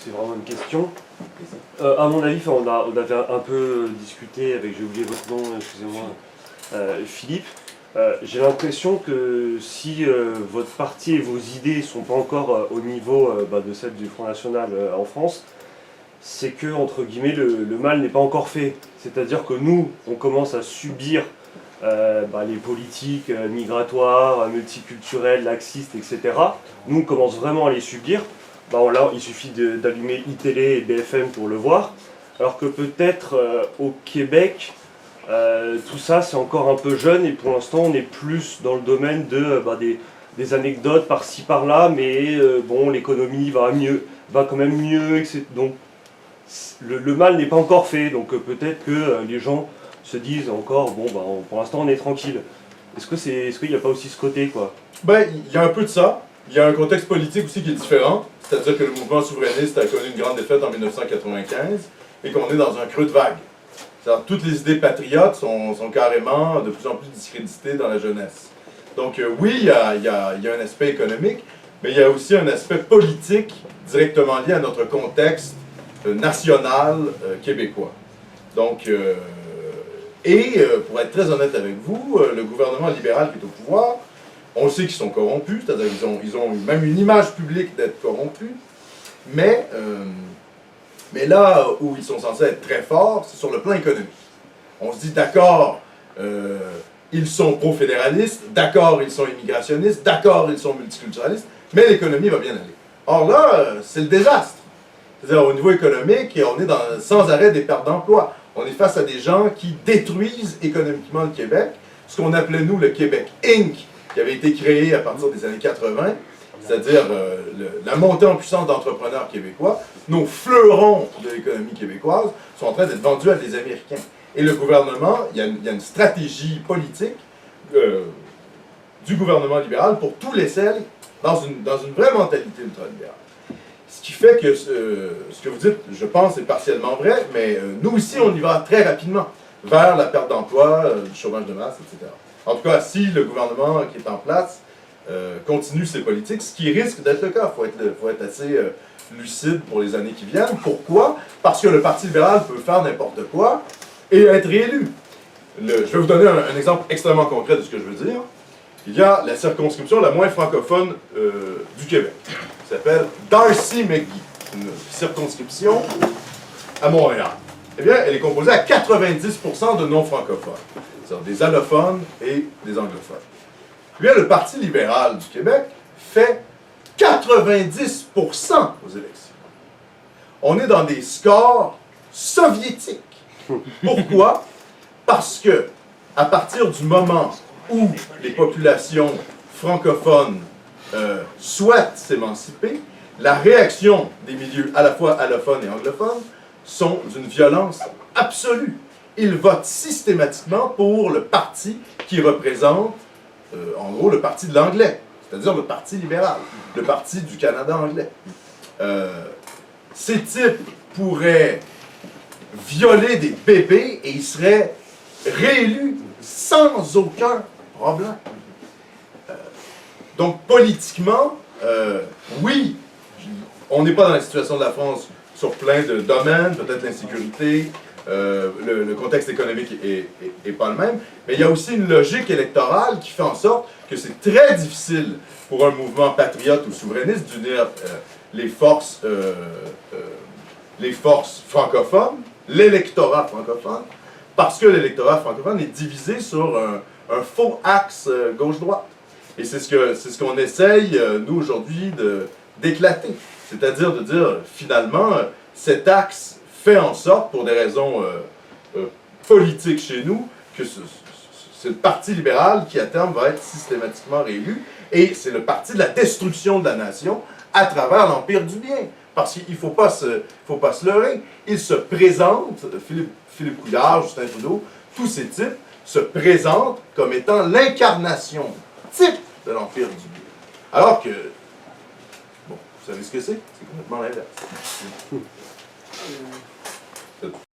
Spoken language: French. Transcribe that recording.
c'est vraiment une question. À mon avis, on avait un peu discuté avec, j'ai oublié votre nom, excusez-moi, Philippe. J'ai l'impression que si votre parti et vos idées ne sont pas encore au niveau de celle du Front National en France, c'est que, entre guillemets, le mal n'est pas encore fait. C'est-à-dire que nous, on commence à subir les politiques migratoires, multiculturelles, laxistes, etc. Nous, on commence vraiment à les subir. Là, il suffit d'allumer iTélé et BFM pour le voir. Alors que peut-être au Québec, tout ça c'est encore un peu jeune et pour l'instant on est plus dans le domaine des anecdotes par-ci par-là, mais bon, l'économie va quand même mieux, etc. Donc le mal n'est pas encore fait, donc peut-être que les gens se disent encore, bon, pour l'instant on est tranquille. Est-ce qu'il n'y a pas aussi ce côté, quoi? Ben, il y a un peu de ça. Il y a un contexte politique aussi qui est différent. C'est-à-dire que le mouvement souverainiste a connu une grande défaite en 1995 et qu'on est dans un creux de vague. C'est-à-dire toutes les idées patriotes sont carrément de plus en plus discréditées dans la jeunesse. Donc oui, il y a un aspect économique, mais il y a aussi un aspect politique directement lié à notre contexte national québécois. Donc, pour être très honnête avec vous, le gouvernement libéral qui est au pouvoir, on sait qu'ils sont corrompus, c'est-à-dire qu'ils ont même une image publique d'être corrompus, mais là où ils sont censés être très forts, c'est sur le plan économique. On se dit, d'accord, ils sont pro-fédéralistes, d'accord, ils sont immigrationnistes, d'accord, ils sont multiculturalistes, mais l'économie va bien aller. Or là, c'est le désastre. C'est-à-dire, au niveau économique, on est sans arrêt des pertes d'emplois. On est face à des gens qui détruisent économiquement le Québec, ce qu'on appelait, nous, le Québec Inc., qui avait été créé à partir des années 80, c'est-à-dire la montée en puissance d'entrepreneurs québécois. Nos fleurons de l'économie québécoise sont en train d'être vendus à des Américains. Et le gouvernement, il y a une stratégie politique du gouvernement libéral pour tout laisser aller dans une vraie mentalité ultralibérale. Ce qui fait que ce que vous dites, je pense, est partiellement vrai, mais nous ici, on y va très rapidement vers la perte d'emploi, du chômage de masse, etc. En tout cas, si le gouvernement qui est en place continue ses politiques, ce qui risque d'être le cas, il faut être assez lucide pour les années qui viennent. Pourquoi? Parce que le Parti libéral peut faire n'importe quoi et être réélu. Je vais vous donner un exemple extrêmement concret de ce que je veux dire. Il y a la circonscription la moins francophone du Québec, qui s'appelle Darcy-McGee, une circonscription à Montréal. Eh bien, elle est composée à 90% de non-francophones, c'est-à-dire des allophones et des anglophones. Eh bien, le Parti libéral du Québec fait 90% aux élections. On est dans des scores soviétiques. Pourquoi? Parce que, à partir du moment où les populations francophones souhaitent s'émanciper, la réaction des milieux à la fois allophones et anglophones sont d'une violence absolue. Ils votent systématiquement pour le parti qui représente, en gros, le parti de l'anglais, c'est-à-dire le Parti libéral, le Parti du Canada anglais. Ces types pourraient violer des bébés et ils seraient réélus sans aucun problème. Donc, politiquement, oui, on n'est pas dans la situation de la France sur plein de domaines, peut-être l'insécurité, le contexte économique est pas le même, mais il y a aussi une logique électorale qui fait en sorte que c'est très difficile pour un mouvement patriote ou souverainiste d'unir les forces francophones, l'électorat francophone, parce que l'électorat francophone est divisé sur un faux axe gauche-droite. Et c'est ce qu'on essaye, nous, aujourd'hui, d'éclater. C'est-à-dire de dire, finalement, cet axe fait en sorte, pour des raisons politiques chez nous, que c'est le Parti libéral qui, à terme, va être systématiquement réélu. Et c'est le parti de la destruction de la nation à travers l'Empire du bien. Parce qu'il ne faut pas se leurrer. Ils se présentent, Philippe Couillard, Justin Trudeau, tous ces types se présentent comme étant l'incarnation type de l'Empire du bien. Alors que, bon, vous savez ce que c'est? C'est complètement l'inverse.